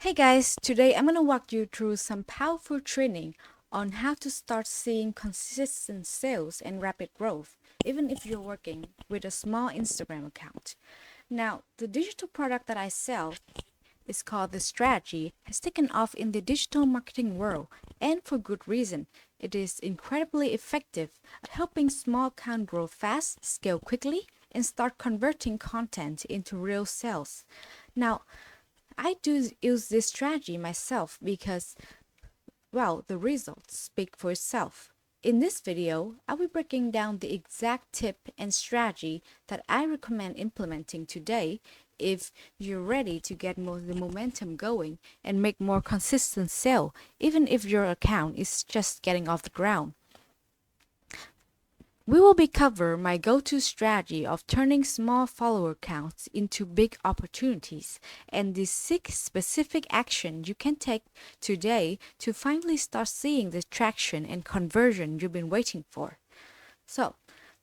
Hey guys, today I'm going to walk you through some powerful training on how to start seeing consistent sales and rapid growth, even if you're working with a small Instagram account. Now, the digital product that I sell is called The Strategy, has taken off in the digital marketing world, and for good reason. It is incredibly effective at helping small account grow fast, scale quickly, and start converting content into real sales. Now, I do use this strategy myself because, well, the results speak for itself. In this video, I'll be breaking down the exact tip and strategy that I recommend implementing today if you're ready to get the momentum going and make more consistent sale, even if your account is just getting off the ground. We will be cover my go-to strategy of turning small follower counts into big opportunities and the 6 specific actions you can take today to finally start seeing the traction and conversion you've been waiting for. So,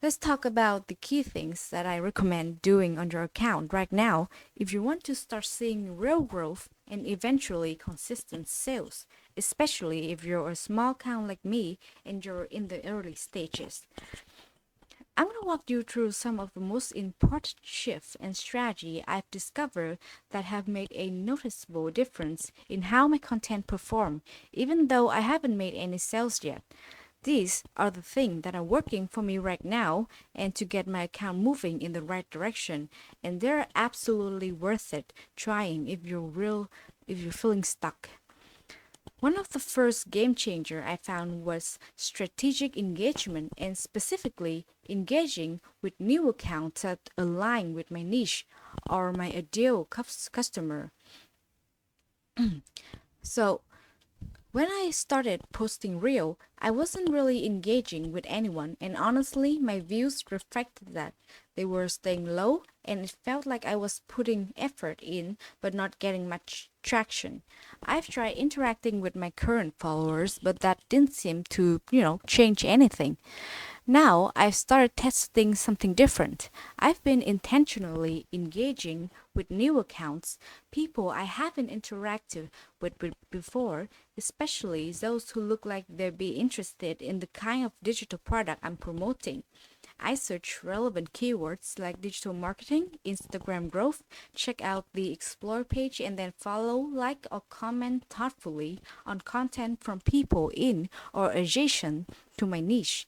let's talk about the key things that I recommend doing on your account right now if you want to start seeing real growth and eventually consistent sales, especially if you're a small account like me and you're in the early stages. I'm going to walk you through some of the most important shifts and strategy I've discovered that have made a noticeable difference in how my content perform, even though I haven't made any sales yet. These are the things that are working for me right now and to get my account moving in the right direction, and they're absolutely worth it trying if you're feeling stuck. One of the first game changer I found was strategic engagement and specifically engaging with new accounts that align with my niche or my ideal customer. So, when I started posting real, I wasn't really engaging with anyone, and honestly, my views reflected that. They were staying low, and it felt like I was putting effort in but not getting much traction. I've tried interacting with my current followers, but that didn't seem to, change anything. Now I've started testing something different. I've been intentionally engaging with new accounts, people I haven't interacted with before, especially those who look like they'd be interested in the kind of digital product I'm promoting. I search relevant keywords like digital marketing, Instagram growth, check out the explore page, and then follow, like, or comment thoughtfully on content from people in or adjacent to my niche.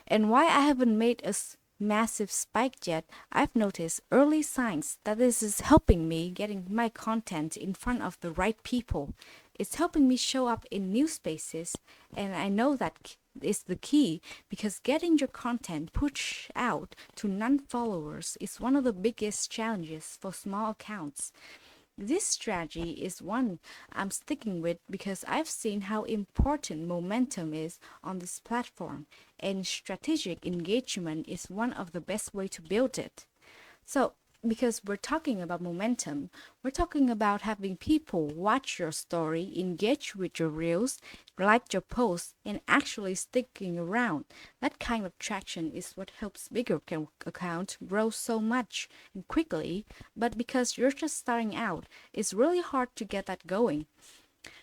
And why I haven't made a massive spike yet, I've noticed early signs that this is helping me getting my content in front of the right people. It's helping me show up in new spaces, and I know that is the key because getting your content pushed out to non-followers is one of the biggest challenges for small accounts. This strategy is one I'm sticking with because I've seen how important momentum is on this platform, and strategic engagement is one of the best way to build it. So, because we're talking about momentum, we're talking about having people watch your story, engage with your reels, like your posts, and actually sticking around. That kind of traction is what helps bigger account grow so much and quickly, but because you're just starting out, it's really hard to get that going.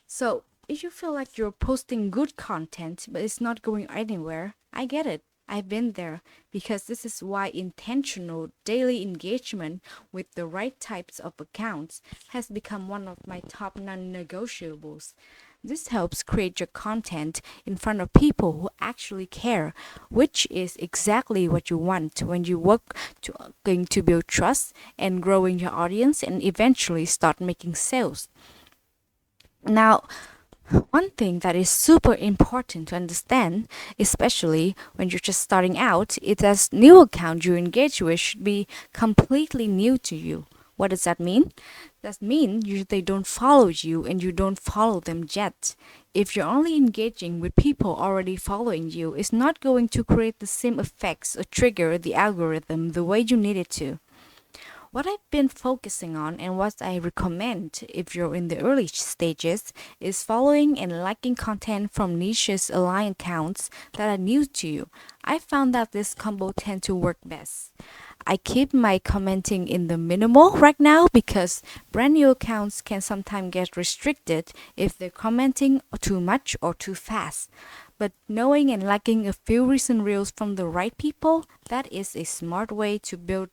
So, if you feel like you're posting good content but it's not going anywhere, I get it. I've been there because this is why intentional daily engagement with the right types of accounts has become one of my top non-negotiables. This helps create your content in front of people who actually care, which is exactly what you want when you work to going to build trust and growing your audience and eventually start making sales. Now, one thing that is super important to understand, especially when you're just starting out, is that new account you engage with should be completely new to you. What does that mean? That means they don't follow you and you don't follow them yet. If you're only engaging with people already following you, it's not going to create the same effects or trigger the algorithm the way you need it to. What I've been focusing on and what I recommend if you're in the early stages is following and liking content from niches aligned accounts that are new to you. I found that this combo tend to work best. I keep my commenting in the minimal right now because brand new accounts can sometimes get restricted if they're commenting too much or too fast. But knowing and liking a few recent reels from the right people, that is a smart way to build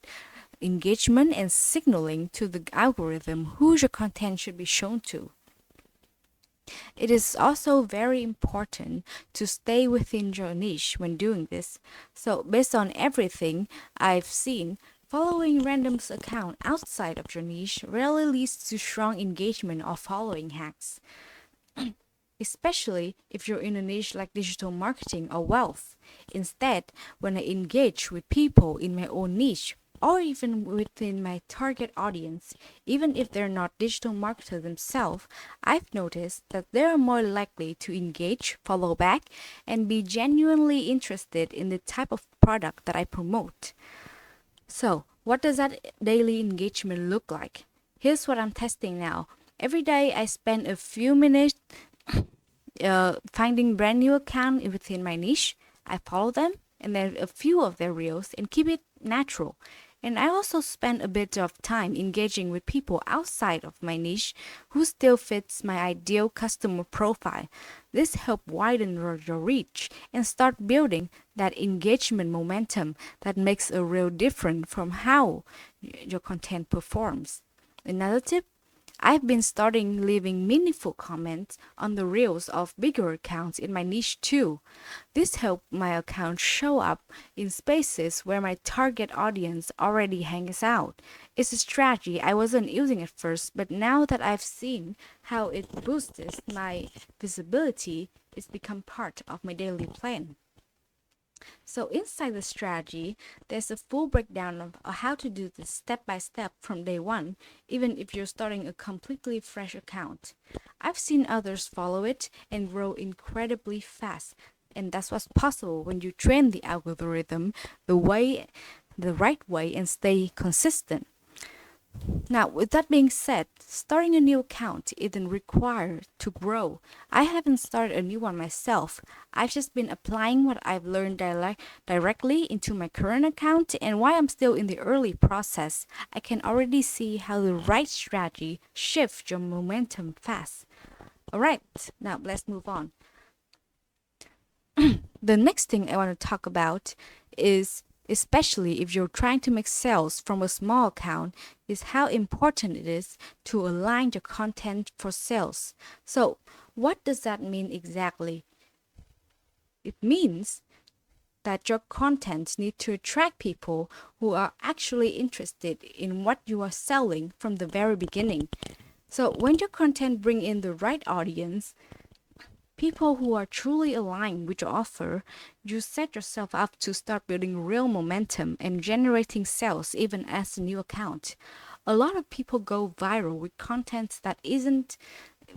engagement and signaling to the algorithm who your content should be shown to. It is also very important to stay within your niche when doing this. So, based on everything I've seen, following random's account outside of your niche rarely leads to strong engagement or following hacks, especially if you're in a niche like digital marketing or wealth. Instead, when I engage with people in my own niche, or even within my target audience, even if they're not digital marketers themselves, I've noticed that they're more likely to engage, follow back, and be genuinely interested in the type of product that I promote. So, what does that daily engagement look like? Here's what I'm testing now. Every day I spend a few minutes finding brand new account within my niche. I follow them and then a few of their reels and keep it natural. And I also spend a bit of time engaging with people outside of my niche who still fits my ideal customer profile. This helps widen your reach and start building that engagement momentum that makes a real difference from how your content performs. Another tip, I've been starting leaving meaningful comments on the reels of bigger accounts in my niche too. This helps my account show up in spaces where my target audience already hangs out. It's a strategy I wasn't using at first, but now that I've seen how it boosts my visibility, it's become part of my daily plan. So inside the strategy, there's a full breakdown of how to do this step by step from day one, even if you're starting a completely fresh account. I've seen others follow it and grow incredibly fast, and that's what's possible when you train the algorithm the right way and stay consistent. Now, with that being said, starting a new account isn't required to grow. I haven't started a new one myself. I've just been applying what I've learned directly into my current account, and while I'm still in the early process, I can already see how the right strategy shifts your momentum fast. Alright, now let's move on. The next thing I want to talk about is, especially if you're trying to make sales from a small account, is how important it is to align your content for sales. So, what does that mean exactly? It means that your content needs to attract people who are actually interested in what you are selling from the very beginning. So, when your content bring in the right audience, people who are truly aligned with your offer, you set yourself up to start building real momentum and generating sales even as a new account. A lot of people go viral with content that isn't,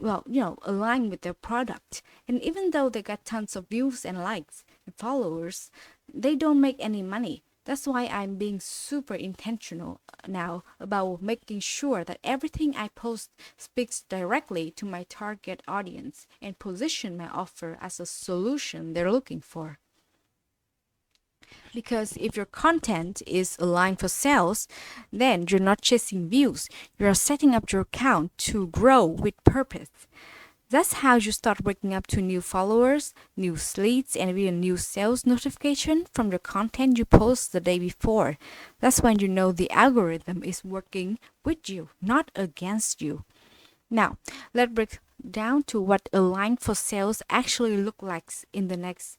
aligned with their product. And even though they got tons of views and likes and followers, they don't make any money. That's why I'm being super intentional now about making sure that everything I post speaks directly to my target audience and position my offer as a solution they're looking for. Because if your content is aligned for sales, then you're not chasing views. You're setting up your account to grow with purpose. That's how you start waking up to new followers, new leads, and even new sales notification from your content you post the day before. That's when you know the algorithm is working with you, not against you. Now, let's break down to what align for sales actually look like in the next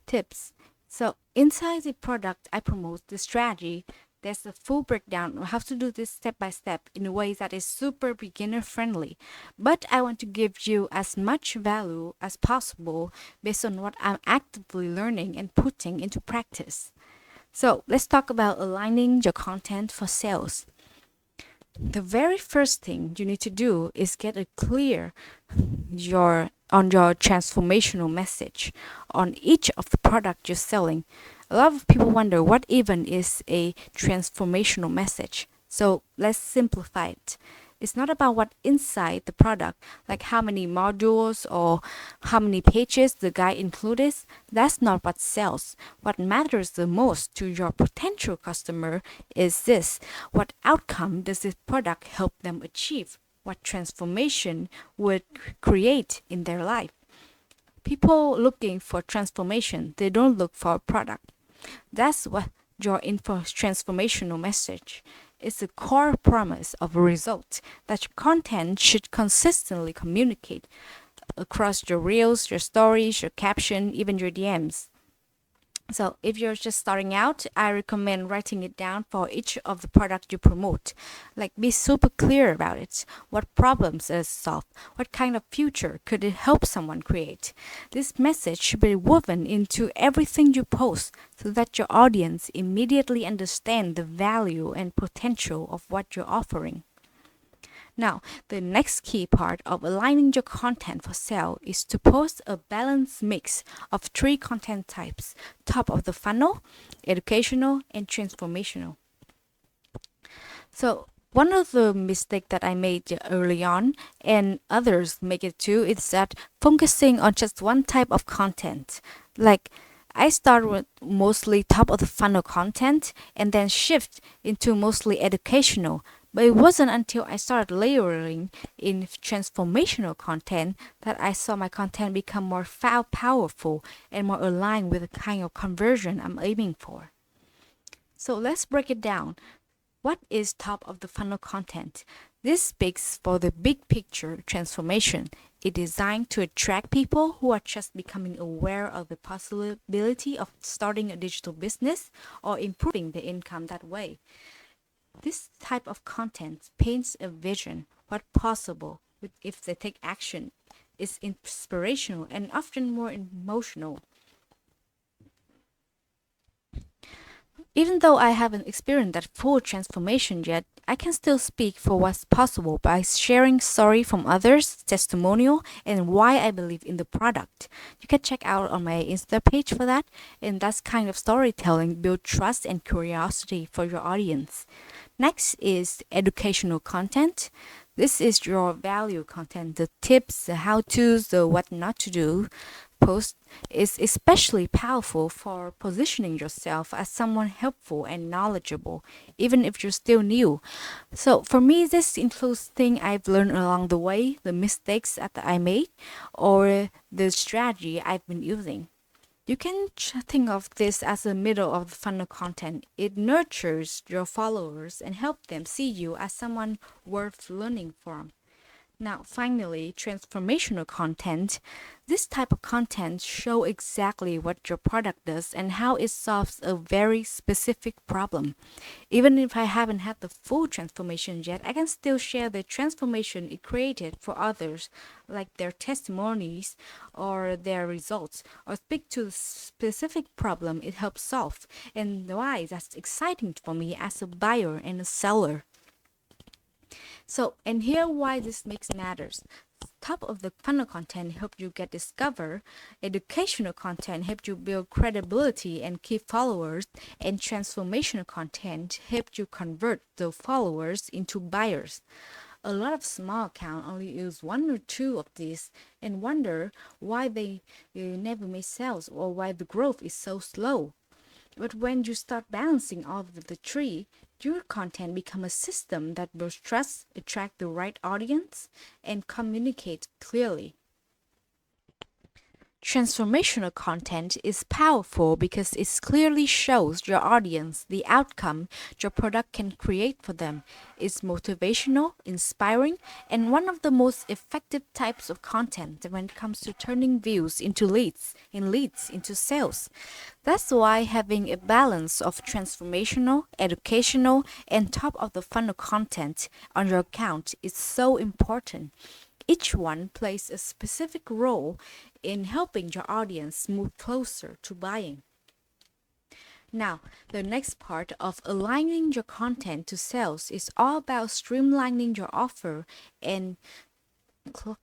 tips. So, inside the product I promote, the strategy, there's a full breakdown of how to do this step by step in a way that is super beginner friendly. But I want to give you as much value as possible based on what I'm actively learning and putting into practice. So let's talk about aligning your content for sales. The very first thing you need to do is get a clear your transformational message on each of the product you're selling. A lot of people wonder what even is a transformational message. So let's simplify it. It's not about what inside the product, like how many modules or how many pages the guide included. That's not what sells. What matters the most to your potential customer is this: what outcome does this product help them achieve? What transformation would create in their life? People looking for transformation, they don't look for a product. That's what your transformational message is, the core promise of a result that your content should consistently communicate across your reels, your stories, your caption, even your DMs. So if you're just starting out, I recommend writing it down for each of the product you promote. Like, be super clear about it. What problems does it solve? What kind of future could it help someone create? This message should be woven into everything you post so that your audience immediately understand the value and potential of what you're offering. Now, the next key part of aligning your content for sale is to post a balanced mix of three content types: top of the funnel, educational, and transformational. So, one of the mistakes that I made early on, and others make it too, is that focusing on just one type of content. Like, I start with mostly top of the funnel content and then shift into mostly educational. But it wasn't until I started layering in transformational content that I saw my content become more powerful and more aligned with the kind of conversion I'm aiming for. So let's break it down. What is top of the funnel content? This speaks for the big picture transformation. It's designed to attract people who are just becoming aware of the possibility of starting a digital business or improving their income that way. This type of content paints a vision what possible if they take action, is inspirational and often more emotional. Even though I haven't experienced that full transformation yet, I can still speak for what's possible by sharing story from others, testimonial, and why I believe in the product. You can check out on my Insta page for that, and that's kind of storytelling build trust and curiosity for your audience. Next is educational content. This is your value content, the tips, the how-tos, the what not to do. Post is especially powerful for positioning yourself as someone helpful and knowledgeable, even if you're still new. So for me, this includes things I've learned along the way, the mistakes that I made, or the strategy I've been using. You can think of this as the middle of the funnel content. It nurtures your followers and help them see you as someone worth learning from. Now, finally, transformational content. This type of content show exactly what your product does and how it solves a very specific problem. Even if I haven't had the full transformation yet, I can still share the transformation it created for others, like their testimonies or their results, or speak to the specific problem it helps solve, and why that's exciting for me as a buyer and a seller. So, and here why this makes matters. Top of the funnel content help you get discovered, educational content help you build credibility and keep followers, and transformational content help you convert the followers into buyers. A lot of small accounts only use one or two of these and wonder why they never make sales or why the growth is so slow. But when you start balancing all of the three, your content become a system that builds trust, attract the right audience, and communicate clearly. Transformational content is powerful because it clearly shows your audience the outcome your product can create for them. It's motivational, inspiring, and one of the most effective types of content when it comes to turning views into leads and leads into sales. That's why having a balance of transformational, educational, and top of the funnel content on your account is so important. Each one plays a specific role in helping your audience move closer to buying. Now, the next part of aligning your content to sales is all about streamlining your offer and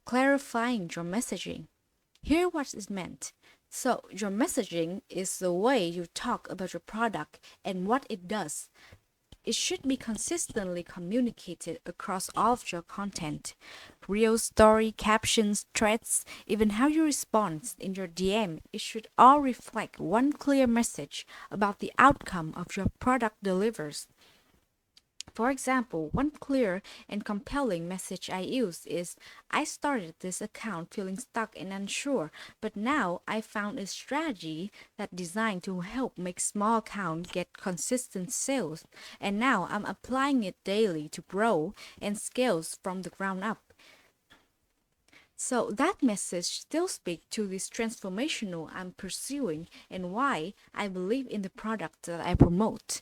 clarifying your messaging. Here what is meant. So, your messaging is the way you talk about your product and what it does. It should be consistently communicated across all of your content. Real story, captions, threads, even how you respond in your DM, it should all reflect one clear message about the outcome of your product delivers. For example, one clear and compelling message I use is I started this account feeling stuck and unsure, but now I found a strategy that designed to help make small accounts get consistent sales, and now I'm applying it daily to grow and scales from the ground up. So that message still speaks to this transformational I'm pursuing and why I believe in the product that I promote.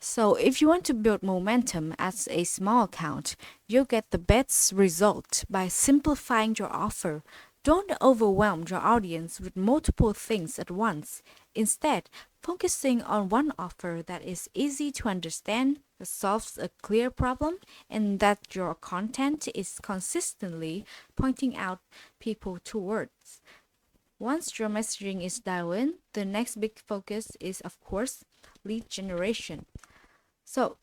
So if you want to build momentum as a small account, you'll get the best result by simplifying your offer. Don't overwhelm your audience with multiple things at once. Instead, focusing on one offer that is easy to understand, that solves a clear problem, and that your content is consistently pointing out people towards. Once your messaging is dialed in, the next big focus is, of course, lead generation. So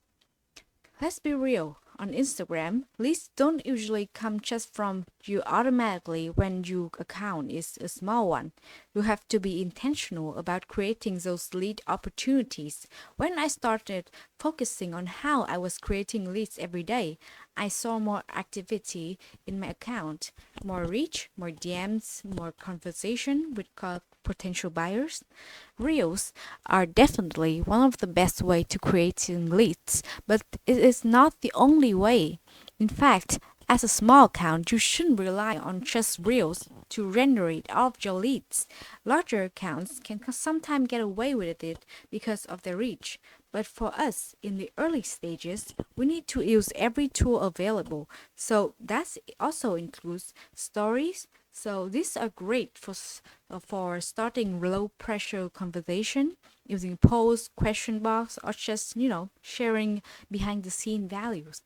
let's be real. On Instagram, leads don't usually come just from you automatically when your account is a small one. You have to be intentional about creating those lead opportunities. When I started focusing on how I was creating leads every day, I saw more activity in my account, more reach, more DMs, more conversation with potential buyers. Reels are definitely one of the best way to creating leads, but it is not the only way. In fact, as a small account, you shouldn't rely on just Reels to generate all of your leads. Larger accounts can sometimes get away with it because of their reach. But for us, in the early stages, we need to use every tool available. So that also includes stories. So these are great for starting low pressure conversation using polls, question box, or just sharing behind the scene values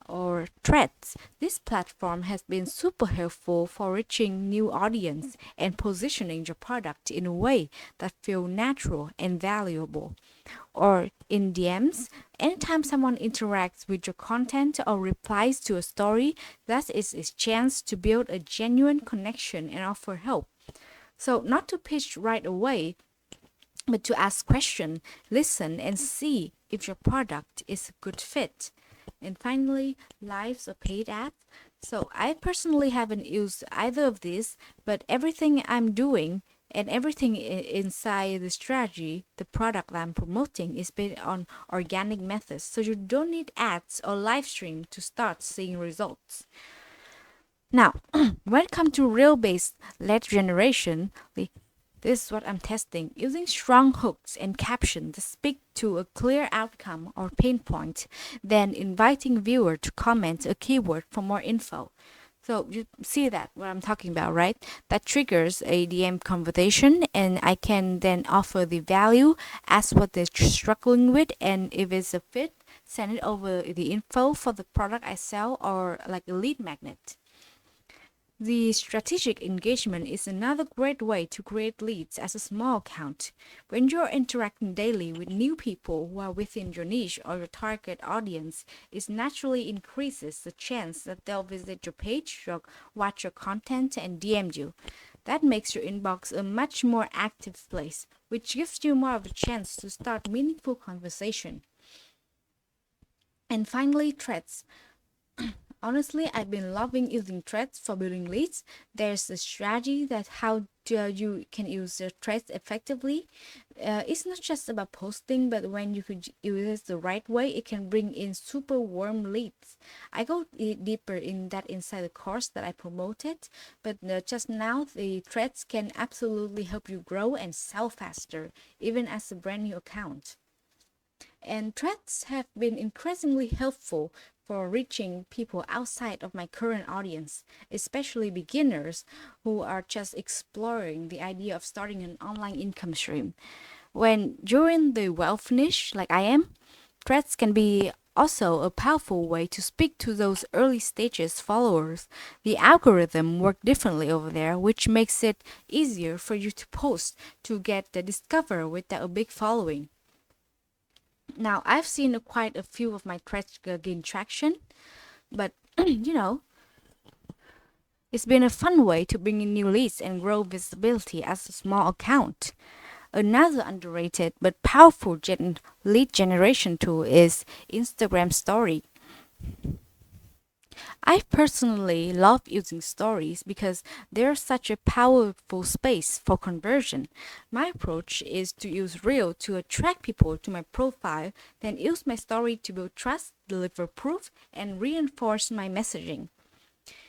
or threads. This platform has been super helpful for reaching new audience and positioning your product in a way that feel natural and valuable. Or in DMs, anytime someone interacts with your content or replies to a story, that is a chance to build a genuine connection and offer help. So not to pitch right away, but to ask questions, listen, and see if your product is a good fit. And finally, lives or paid ads. So I personally haven't used either of these, but everything I'm doing and everything inside the strategy, the product that I'm promoting is based on organic methods. So you don't need ads or live stream to start seeing results. Now, when it comes to reel-based lead generation, this is what I'm testing. Using strong hooks and captions that speak to a clear outcome or pain point, then inviting viewer to comment a keyword for more info. So you see that what I'm talking about, right? That triggers a DM conversation, and I can then offer the value, ask what they're struggling with, and if it's a fit, send it over the info for the product I sell or like a lead magnet. The strategic engagement is another great way to create leads as a small account. When you're interacting daily with new people who are within your niche or your target audience, it naturally increases the chance that they'll visit your page, watch your content, and DM you. That makes your inbox a much more active place, which gives you more of a chance to start meaningful conversation. And finally, threads. Honestly, I've been loving using threads for building leads. There's a strategy that how you can use the threads effectively. It's not just about posting, but when you could use it the right way, it can bring in super warm leads. I go deeper in that inside the course that I promoted, but just now the threads can absolutely help you grow and sell faster, even as a brand new account. And threads have been increasingly helpful for reaching people outside of my current audience, especially beginners who are just exploring the idea of starting an online income stream. When you're in the wealth niche, like I am, threads can be also a powerful way to speak to those early stages followers. The algorithm work differently over there, which makes it easier for you to post to get the discover without a big following. Now, I've seen quite a few of my threads gain traction, but you know, it's been a fun way to bring in new leads and grow visibility as a small account. Another underrated but powerful lead generation tool is Instagram Story. I personally love using stories because they're such a powerful space for conversion. My approach is to use Reel to attract people to my profile, then use my story to build trust, deliver proof, and reinforce my messaging.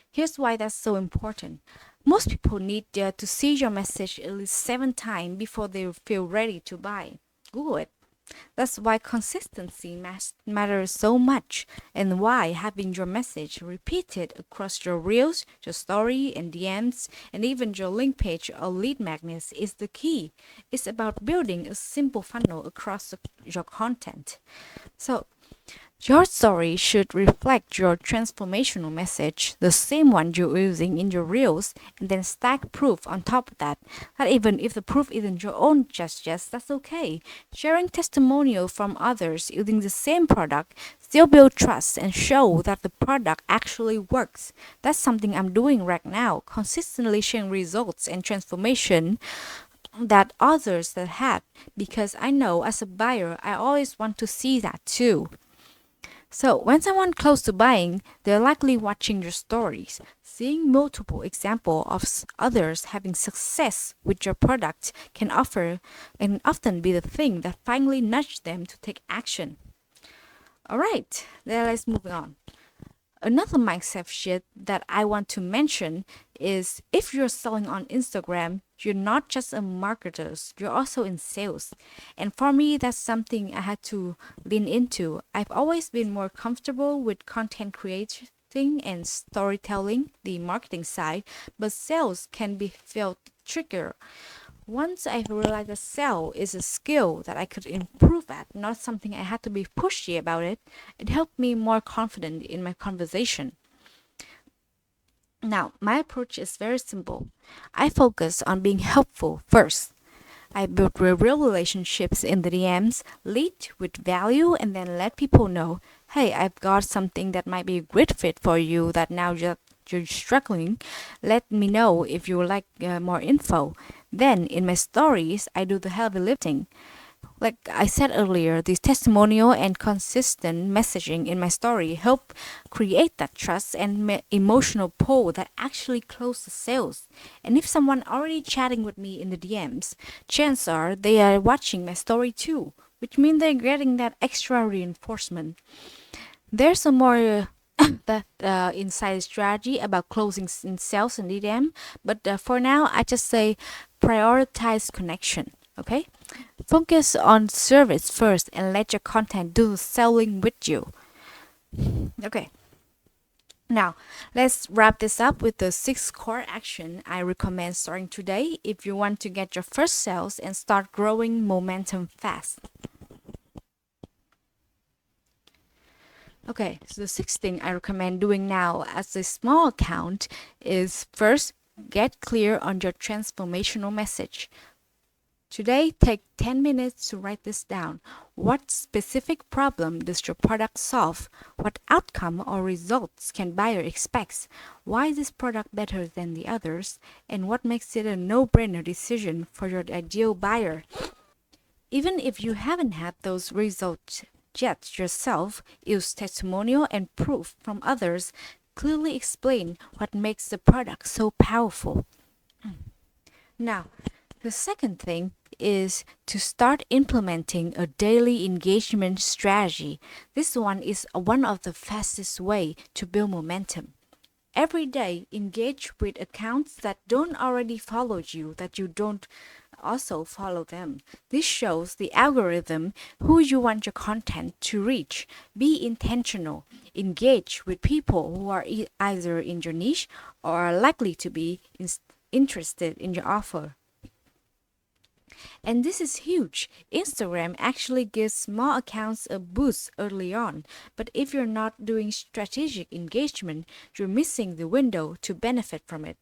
Here's why that's so important. Most people need to see your message at least 7 times before they feel ready to buy. Google it. That's why consistency matters so much, and why having your message repeated across your reels, your story, and DMs, and even your link page or lead magnets is the key. It's about building a simple funnel across your content. So, your story should reflect your transformational message, the same one you're using in your reels, and then stack proof on top of that. That even if the proof isn't your own just yet, that's okay. Sharing testimonial from others using the same product still build trust and show that the product actually works. That's something I'm doing right now, consistently sharing results and transformation that others that had, because I know as a buyer I always want to see that too. So, when someone close to buying, they're likely watching your stories. Seeing multiple examples of others having success with your product can offer and often be the thing that finally nudge them to take action. All right, then let's move on. Another mindset shift that I want to mention is if you're selling on Instagram, you're not just a marketer, you're also in sales. And for me, that's something I had to lean into. I've always been more comfortable with content creating and storytelling, the marketing side, but sales can be felt trickier. Once I realized that sell is a skill that I could improve at, not something I had to be pushy about it, it helped me more confident in my conversation. Now, my approach is very simple. I focus on being helpful first. I build real relationships in the DMs, lead with value, and then let people know, hey, I've got something that might be a great fit for you that now you're struggling. Let me know if you would like more info. Then in my stories, I do the heavy lifting. Like I said earlier, the testimonial and consistent messaging in my story help create that trust and emotional pull that actually close the sales. And if someone already chatting with me in the DMs, chances are they are watching my story too, which means they're getting that extra reinforcement. There's a more that inside strategy about closing in sales and DDM, but for now, I just say prioritize connection. Okay, focus on service first and let your content do the selling with you. Okay, now let's wrap this up with the 6 core action I recommend starting today if you want to get your first sales and start growing momentum fast. Okay, so the sixth thing I recommend doing now as a small account is first get clear on your transformational message. Today, take 10 minutes to write this down. What specific problem does your product solve? What outcome or results can buyer expect? Why is this product better than the others? And what makes it a no-brainer decision for your ideal buyer? Even if you haven't had those results yet yourself, use testimonial and proof from others. Clearly explain what makes the product so powerful. Now, the second thing is to start implementing a daily engagement strategy. This one is one of the fastest way to build momentum. Every day, engage with accounts that don't already follow you, that you don't also follow them. This shows the algorithm who you want your content to reach. Be intentional. Engage with people who are either in your niche or are likely to be interested in your offer. And this is huge. Instagram actually gives small accounts a boost early on, but if you're not doing strategic engagement, you're missing the window to benefit from it.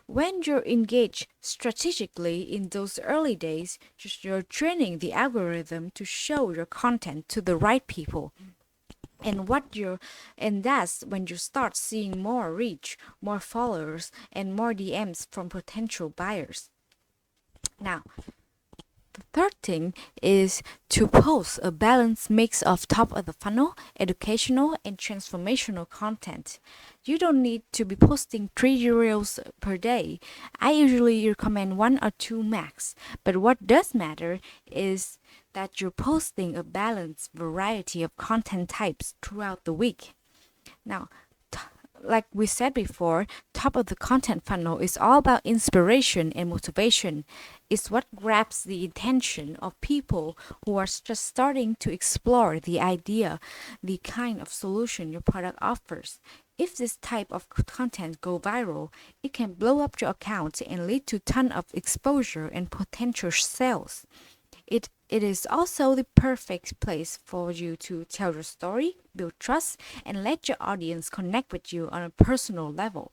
When you're engaged strategically in those early days, you're training the algorithm to show your content to the right people. And that's when you start seeing more reach, more followers, and more DMs from potential buyers. Now, the third thing is to post a balanced mix of top of the funnel, educational, and transformational content. You don't need to be posting 3 reels per day. I usually recommend 1 or 2 max. But what does matter is that you're posting a balanced variety of content types throughout the week. Now, like we said before, top of the content funnel is all about inspiration and motivation. It's what grabs the attention of people who are just starting to explore the idea, the kind of solution your product offers. If this type of content go viral, it can blow up your account and lead to ton of exposure and potential sales. It is also the perfect place for you to tell your story, build trust, and let your audience connect with you on a personal level.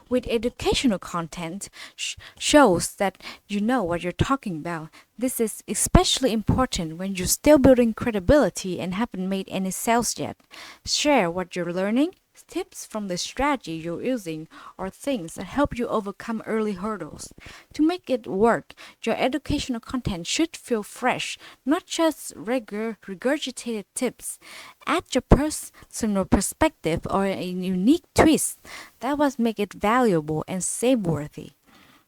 With educational content, shows that you know what you're talking about. This is especially important when you're still building credibility and haven't made any sales yet. Share what you're learning, tips from the strategy you're using, or things that help you overcome early hurdles. To make it work, your educational content should feel fresh, not just regurgitated tips. Add your personal perspective or a unique twist. That will make it valuable and save-worthy.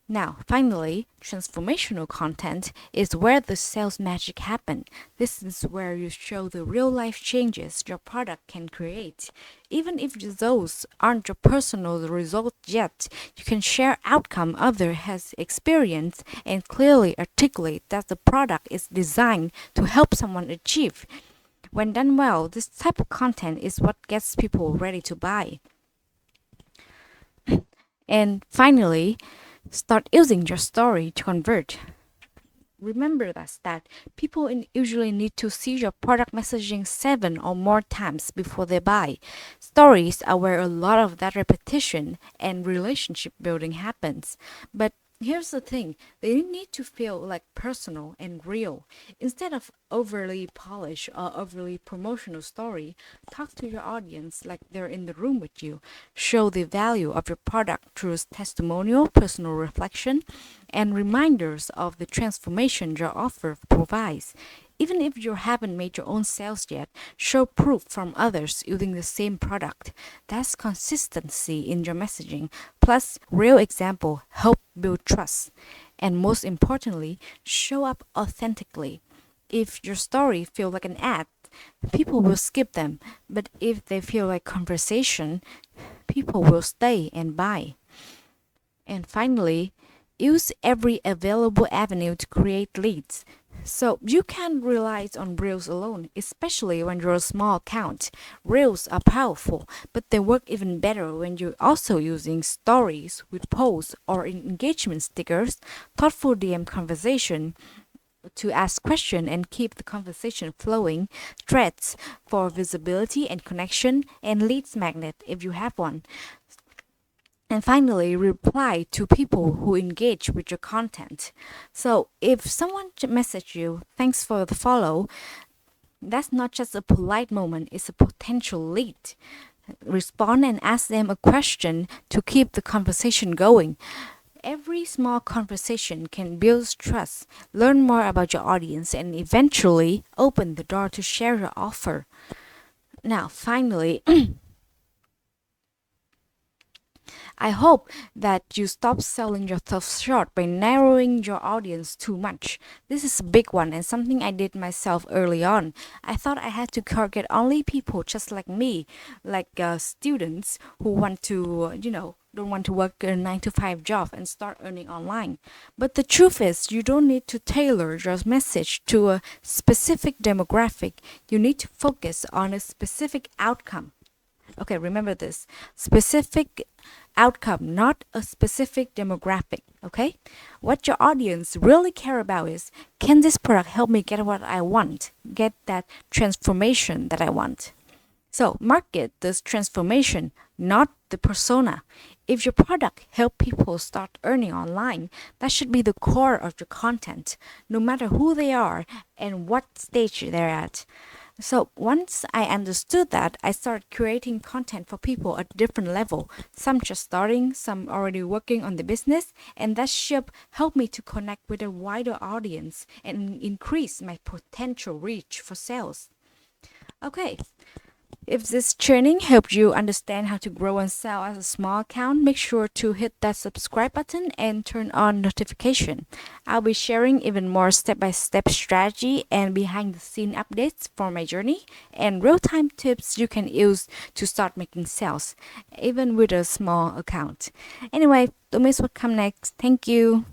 Now, finally, transformational content is where the sales magic happens. This is where you show the real life changes your product can create. Even if those aren't your personal results yet, you can share outcome other has experienced and clearly articulate that the product is designed to help someone achieve. When done well, this type of content is what gets people ready to buy. And finally, start using your story to convert. Remember that people usually need to see your product messaging 7 or more times before they buy. Stories are where a lot of that repetition and relationship building happens. But here's the thing, they need to feel like personal and real. Instead of overly polished or overly promotional story, talk to your audience like they're in the room with you. Show the value of your product through testimonial, personal reflection, and reminders of the transformation your offer provides. Even if you haven't made your own sales yet, show proof from others using the same product. That's consistency in your messaging. Plus, real example help build trust. And most importantly, show up authentically. If your story feels like an ad, people will skip them. But if they feel like conversation, people will stay and buy. And finally, use every available avenue to create leads. So you can't rely on Reels alone, especially when you're a small account. Reels are powerful, but they work even better when you're also using stories with posts or engagement stickers, thoughtful DM conversation to ask questions and keep the conversation flowing, threads for visibility and connection, and leads magnet if you have one. And finally, reply to people who engage with your content. So if someone message you, thanks for the follow, that's not just a polite moment, it's a potential lead. Respond and ask them a question to keep the conversation going. Every small conversation can build trust, learn more about your audience, and eventually open the door to share your offer. Now, finally, I hope that you stop selling yourself short by narrowing your audience too much. This is a big one and something I did myself early on. I thought I had to target only people just like me, like students who want to, don't want to work a 9 to 5 job and start earning online. But the truth is, you don't need to tailor your message to a specific demographic. You need to focus on a specific outcome. Okay, remember this. Specific outcome, not a specific demographic. Okay? What your audience really care about is, can this product help me get what I want? Get that transformation that I want. So market this transformation, not the persona. If your product help people start earning online, that should be the core of your content, no matter who they are and what stage they're at. So once I understood that, I started creating content for people at different level. Some just starting, some already working on the business, and that should help me to connect with a wider audience and increase my potential reach for sales. Okay, if this training helped you understand how to grow and sell as a small account, make sure to hit that subscribe button and turn on notification. I'll be sharing even more step-by-step strategy and behind-the-scene updates for my journey and real-time tips you can use to start making sales, even with a small account. Anyway, don't miss what comes next. Thank you.